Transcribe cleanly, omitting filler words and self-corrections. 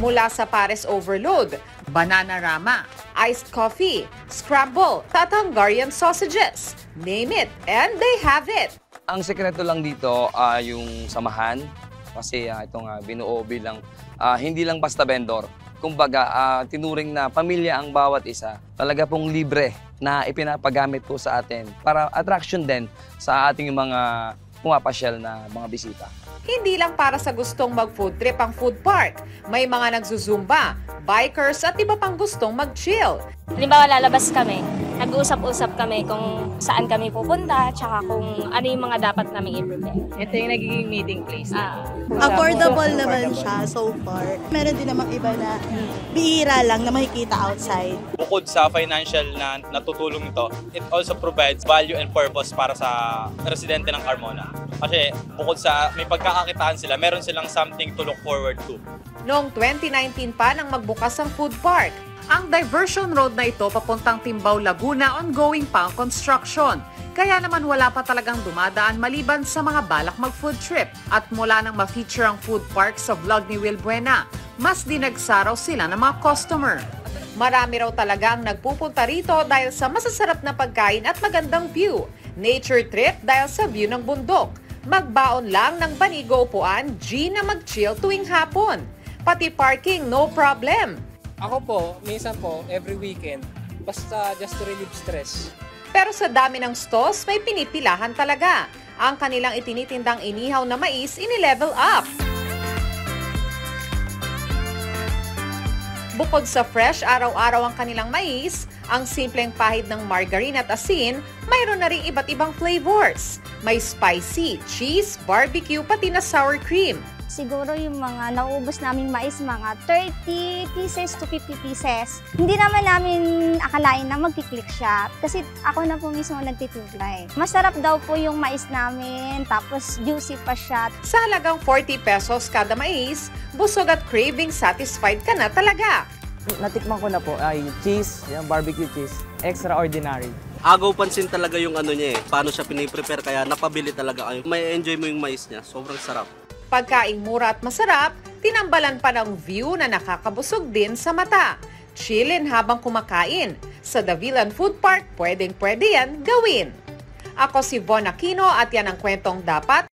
Mula sa Pares Overload, Bananarama, iced coffee, scramble, Hungarian sausages, name it, and they have it. Ang sekreto lang dito yung samahan kasi itong binuo bilang hindi lang basta vendor. Kumbaga, tinuring na pamilya ang bawat isa. Talaga pong libre na ipinapagamit po sa atin para attraction din sa ating mga pumapasyal na mga bisita. Hindi lang para sa gustong mag-food trip ang food park. May mga nagzuzumba, bikers at iba pang gustong mag-chill. Halimbawa, lalabas kami. Nag-uusap-usap kami kung saan kami pupunta, tsaka kung ano yung mga dapat naming i-prepare. Ito yung nagiging meeting place. Affordable naman siya so far. Meron din namang iba na bihira lang na makikita outside. Bukod sa financial na natutulong ito, it also provides value and purpose para sa residente ng Carmona. Kasi bukod sa may pagkakakitaan sila, meron silang something to look forward to. Noong 2019 pa nang magbukas ang food park, ang diversion road na ito papuntang Timbao, Laguna ongoing pa ang construction. Kaya naman wala pa talagang dumadaan maliban sa mga balak mag-food trip. At mula nang ma-feature ang food park sa vlog ni Will Buena, mas dinagsaraw sila ng mga customer. Marami raw talagang nagpupunta rito dahil sa masasarap na pagkain at magandang view. Nature trip dahil sa view ng bundok. Magbaon lang ng banigo upuan, G na mag-chill tuwing hapon. Pati parking, no problem. Ako po, minsan po, every weekend, basta just to relieve stress. Pero sa dami ng stalls, may pinipilahan talaga. Ang kanilang itinitindang inihaw na mais, ini-level up. Bukod sa fresh araw-araw ang kanilang mais, ang simpleng pahid ng margarine at asin, mayroon na rin iba't ibang flavors. May spicy, cheese, barbecue, pati na sour cream. Siguro yung mga nauubos naming mais, mga 30 pieces to 50 pieces. Hindi naman namin akalain na magkiklik siya kasi ako na po mismo nagtitimpla. Masarap daw po yung mais namin, tapos juicy pa siya. Sa halagang 40 pesos kada mais, busog at craving satisfied ka na talaga. Natikman ko na po ay cheese, yung barbecue cheese. Extraordinary. Agaw pansin talaga yung ano niya paano siya piniprepare kaya napabili talaga kayo. May enjoy mo yung mais niya, sobrang sarap. Pagkaing mura at masarap, tinambalan pa ng view na nakakabusog din sa mata. Chillin habang kumakain. Sa Davilan Food Park, pwedeng-pwede yan gawin. Ako si Von Aquino at yan ang kwentong dapat